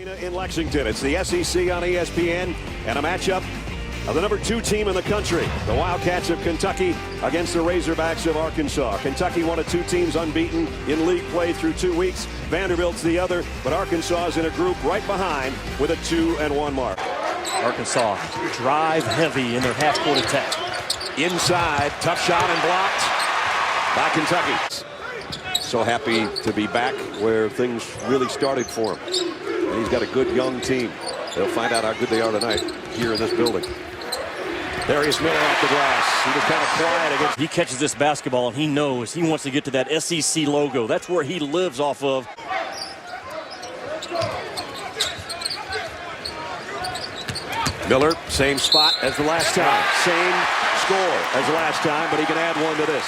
In Lexington, it's the SEC on ESPN and a matchup of the number 2 team in the country, the Wildcats of Kentucky against the Razorbacks of Arkansas. Kentucky, one of 2 teams unbeaten in league play through 2 weeks. Vanderbilt's the other, but Arkansas is in a group right behind with a 2-1 mark. Arkansas drive heavy in their half-court attack. Inside, tough shot and blocked by Kentucky. So happy to be back where things really started for him. And he's got a good young team. They'll find out how good they are tonight here in this building. Darius Miller off the glass. He was kind of quiet against. He catches this basketball and he knows he wants to get to that SEC logo. That's where he lives off of. Miller, same spot as the last time. Same score as the last time, but he can add one to this.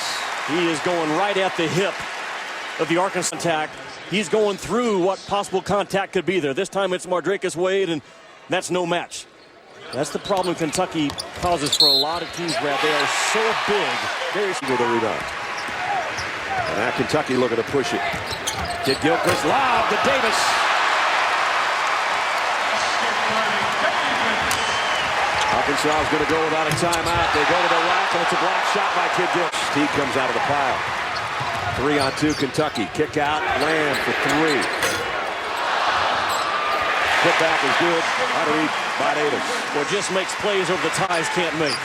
He is going right at the hip of the Arkansas attack. He's going through what possible contact could be there. This time it's Mardrakus Wade, and that's no match. That's the problem Kentucky causes for a lot of teams, Brad. They are so big. Very with a rebound. And now Kentucky looking to push it. Kidd-Gilchrist lob to Davis. Arkansas is going to go without a timeout. They go to the rack, and it's a block shot by Kidd-Gilchrist. He comes out of the pile. 3-on-2 Kentucky. Kick out, Lamb for 3. Put back is good. Underneath by Davis. Well, just makes plays over the ties can't make.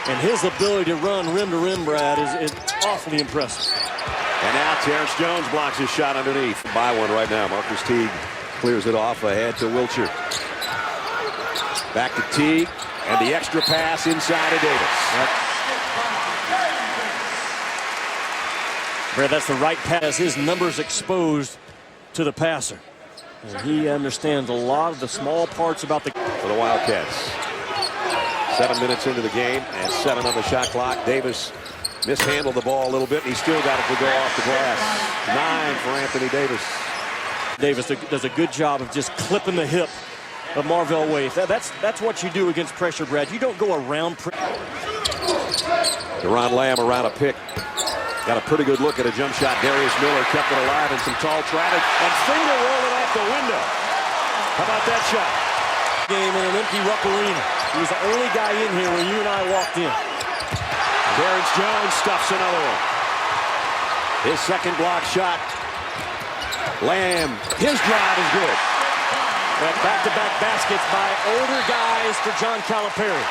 And his ability to run rim to rim, Brad, is awfully impressive. And now Terrence Jones blocks his shot underneath. By one right now. Marcus Teague clears it off ahead to Wiltshire. Back to Teague. And the extra pass inside of Davis. Yep. Brad, that's the right pass. His numbers exposed to the passer. And he understands a lot of the small parts about the... For the Wildcats. 7 minutes into the game and 7 on the shot clock. Davis mishandled the ball a little bit, and he still got it to go off the glass. 9 for Anthony Davis. Davis does a good job of just clipping the hip of Marvell Wade. That's what you do against pressure, Brad. You don't go around... Deron Lamb around a pick. Got a pretty good look at a jump shot. Darius Miller kept it alive in some tall traffic and finger roll it off the window. How about that shot? Game in an empty Rupp Arena. He was the only guy in here when you and I walked in. Terrence Jones stuffs another one. His second block shot. Lamb, his drive is good. Back-to-back baskets by older guys for John Calipari.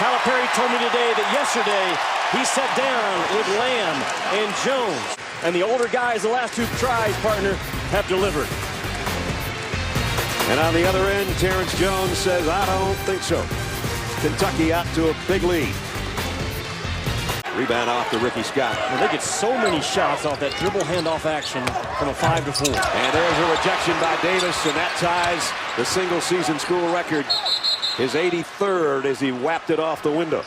Calipari told me today that yesterday he sat down with Lamb and Jones. And the older guys, the last 2 tries, partner, have delivered. And on the other end, Terrence Jones says, I don't think so. Kentucky out to a big lead. Rebound off to Ricky Scott. Well, they get so many shots off that dribble handoff action from a 5-4. And there's a rejection by Davis, and that ties the single-season school record. His 83rd as he whapped it off the window.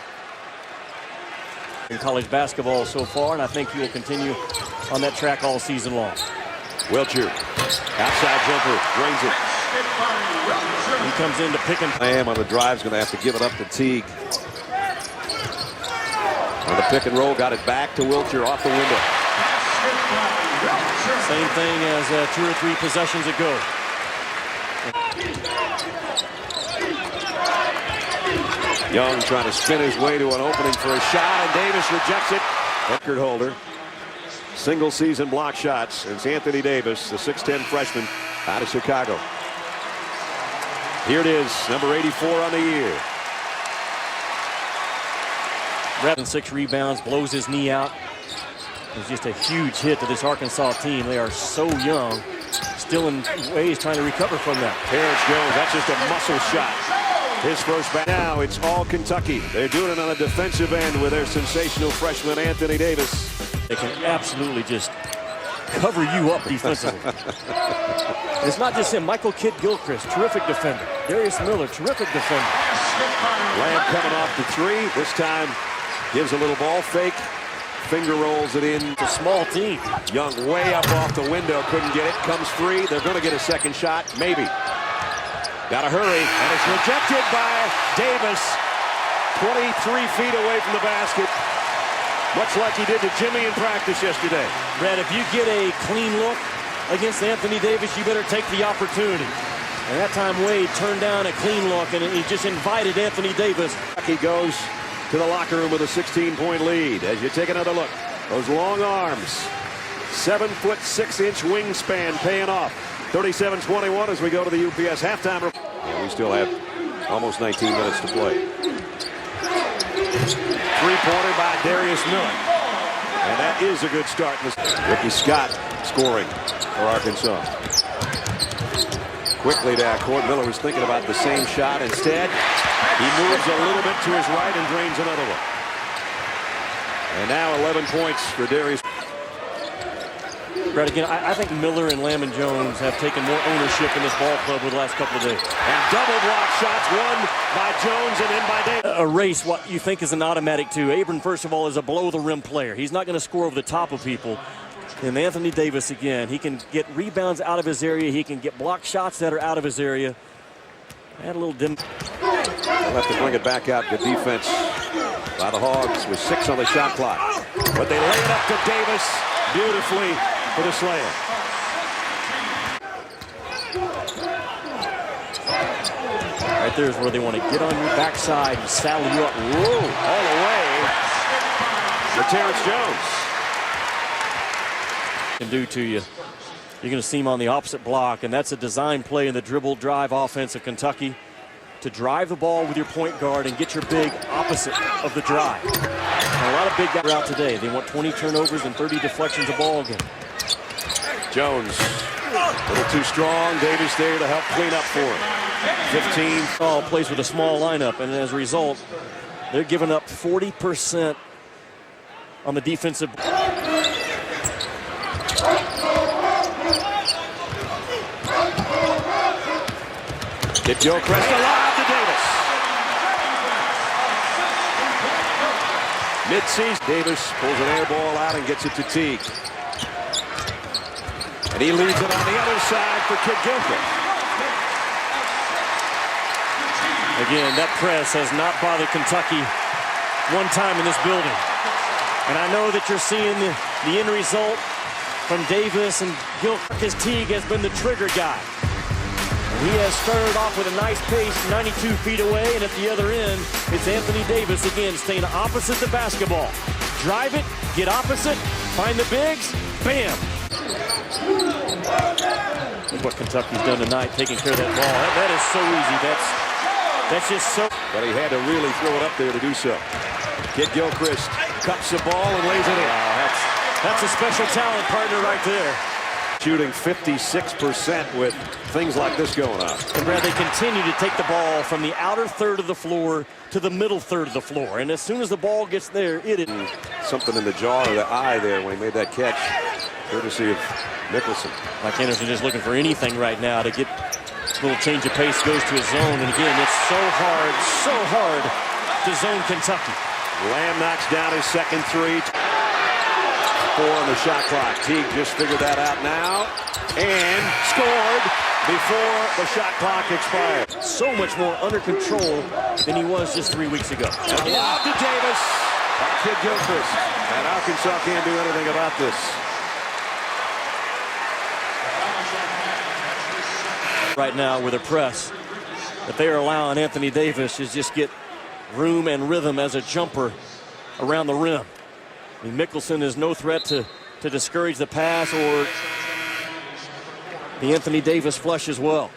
In college basketball so far, and I think he will continue on that track all season long. Wiltshire, outside jumper, drains it. He comes in to pick and... Lamb on the drive is going to have to give it up to Teague. On the pick and roll, got it back to Wiltshire off the window. Same thing as 2 or 3 possessions ago. Young trying to spin his way to an opening for a shot, and Davis rejects it. Record holder. Single season block shots. It's Anthony Davis, the 6'10 freshman out of Chicago. Here it is, number 84 on the year. 6 rebounds, blows his knee out. It's just a huge hit to this Arkansas team. They are so young, still in ways trying to recover from that. Terrence Jones, that's just a muscle shot. His first back. Now it's all Kentucky. They're doing it on the defensive end with their sensational freshman Anthony Davis. They can absolutely just cover you up defensively. It's not just him. Michael Kidd-Gilchrist, terrific defender. Darius Miller, terrific defender. Lamb coming off the 3. This time gives a little ball fake. Finger rolls it in. It's a small team. Young way up off the window. Couldn't get it. Comes free. They're going to get a second shot. Maybe. Got to hurry. And it's rejected by Davis. 23 feet away from the basket. Much like he did to Jimmy in practice yesterday. Brad, if you get a clean look against Anthony Davis, you better take the opportunity. And that time Wade turned down a clean look, and he just invited Anthony Davis. He goes to the locker room with a 16-point lead. As you take another look, those long arms, 7'6" wingspan paying off. 37-21 as we go to the UPS halftime. And we still have almost 19 minutes to play. Three-pointer by Darius Miller. And that is a good start. Ricky Scott scoring for Arkansas. Quickly down court. Miller was thinking about the same shot. Instead, he moves a little bit to his right and drains another one. And now 11 points for Darius. Brett, again, I think Miller and Lamb and Jones have taken more ownership in this ball club over the last couple of days. And double block shots, one by Jones and then by Davis. Erase what you think is an automatic two. Abram, first of all, is a below-the-rim player. He's not going to score over the top of people. And Anthony Davis, again, he can get rebounds out of his area. He can get block shots that are out of his area. Add a little dim. They'll have to bring it back out. Good defense by the Hogs with 6 on the shot clock. But they lay it up to Davis beautifully for the slam. Right there is where they want to get on your backside and saddle you up. Whoa, all the way for Terrence Jones. Can do to you. You're going to see him on the opposite block, and that's a design play in the dribble drive offense of Kentucky to drive the ball with your point guard and get your big opposite of the drive. And a lot of big guys are out today. They want 20 turnovers and 30 deflections of ball game. Jones, a little too strong. Davis there to help clean up for him. 15. All plays with a small lineup, and as a result, they're giving up 40% on the defensive. Kidd-Gilchrist alive to Davis. Mid-season, Davis pulls an air ball out and gets it to Teague. And he leads it on the other side for Kidd-Gilchrist. Again, that press has not bothered Kentucky one time in this building. And I know that you're seeing the end result from Davis and Gilchrist. Teague has been the trigger guy. He has started off with a nice pace, 92 feet away, and at the other end, it's Anthony Davis again, staying opposite the basketball. Drive it, get opposite, find the bigs, bam! Look what Kentucky's done tonight, taking care of that ball. That is so easy. That's just so. But he had to really throw it up there to do so. Kidd-Gilchrist cups the ball and lays it in. That's a special talent partner right there. Shooting 56% with things like this going on. And Brad, they continue to take the ball from the outer third of the floor to the middle third of the floor. And as soon as the ball gets there, it is. Something in the jaw or the eye there when he made that catch, courtesy of Nicholson. Mike Anderson is looking for anything right now to get a little change of pace, goes to his zone. And again, it's so hard to zone Kentucky. Lamb knocks down his second three. 4 on the shot clock. Teague just figured that out now and scored before the shot clock expired. So much more under control than he was just 3 weeks ago. And lob to Davis by Kidd-Gilchrist. And Arkansas can't do anything about this. Right now with a press that they are allowing Anthony Davis is just get room and rhythm as a jumper around the rim. I mean, Mickelson is no threat to discourage the pass or the Anthony Davis flush as well.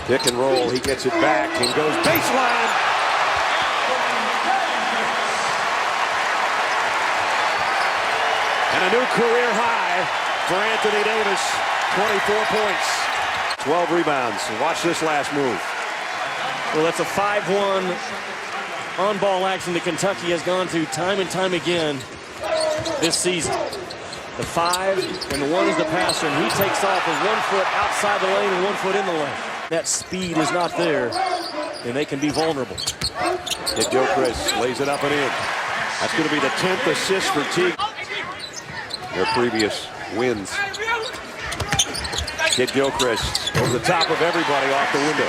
Pick and roll, he gets it back and goes baseline. And a new career high for Anthony Davis, 24 points, 12 rebounds. Watch this last move. Well, that's a 5-1 on-ball action that Kentucky has gone to time and time again this season. The 5 and the 1 is the passer, and he takes off with 1 foot outside the lane and 1 foot in the lane. That speed is not there, and they can be vulnerable. Kidd-Gilchrist lays it up and in. That's going to be the 10th assist for Teague. Their previous wins. Kidd-Gilchrist over the top of everybody off the window.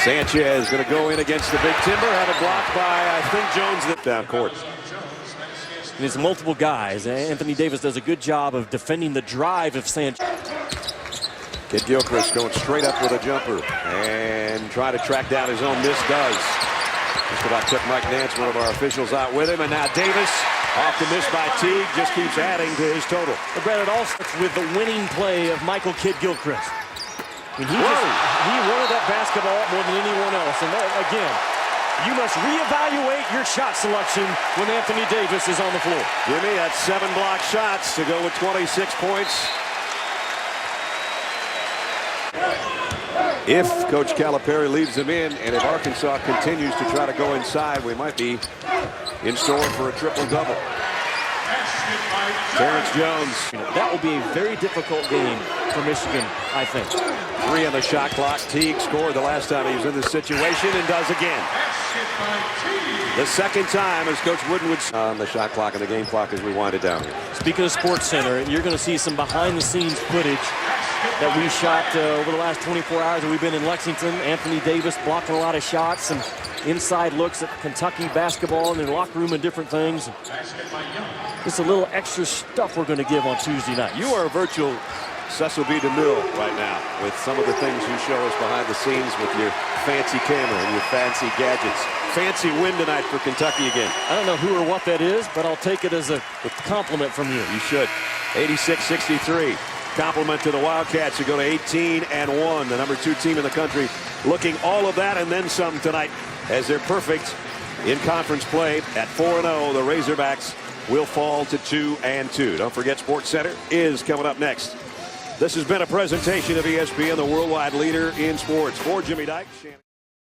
Sanchez going to go in against the big timber. Had it blocked by, I think, Jones down court. And it's multiple guys. Anthony Davis does a good job of defending the drive of Sanchez. Kidd-Gilchrist going straight up with a jumper and try to track down his own miss. Does. Just about took Mike Nance, one of our officials, out with him. And now Davis, off the miss by Teague, just keeps adding to his total. But Brad, it all starts with the winning play of Michael Kidd-Gilchrist. I mean, he wanted that basketball more than anyone else. And that, again, you must reevaluate your shot selection when Anthony Davis is on the floor. Jimmy, that's 7 block shots to go with 26 points. If Coach Calipari leaves him in, and if Arkansas continues to try to go inside, we might be in store for a triple-double. Terrence Jones. That will be a very difficult game for Michigan, I think. 3 on the shot clock. Teague scored the last time he was in this situation and does again. The second time as Coach Wooden would on the shot clock and the game clock as we wind it down here. Speaking of Sports Center, you're going to see some behind-the-scenes footage that we shot over the last 24 hours that we've been in Lexington. Anthony Davis blocking a lot of shots and inside looks at Kentucky basketball and their locker room and different things. Just a little extra stuff we're going to give on Tuesday night. You are a virtual Cecil B. DeMille right now with some of the things you show us behind the scenes with your fancy camera and your fancy gadgets. Fancy win tonight for Kentucky again. I don't know who or what that is, but I'll take it as a compliment from you. You should. 86-63. Compliment to the Wildcats who go to 18-1, the number 2 team in the country, looking all of that and then some tonight as they're perfect in conference play at 4-0. The Razorbacks will fall to 2-2. Don't forget, Sports Center is coming up next. This has been a presentation of ESPN, the worldwide leader in sports. For Jimmy Dykes.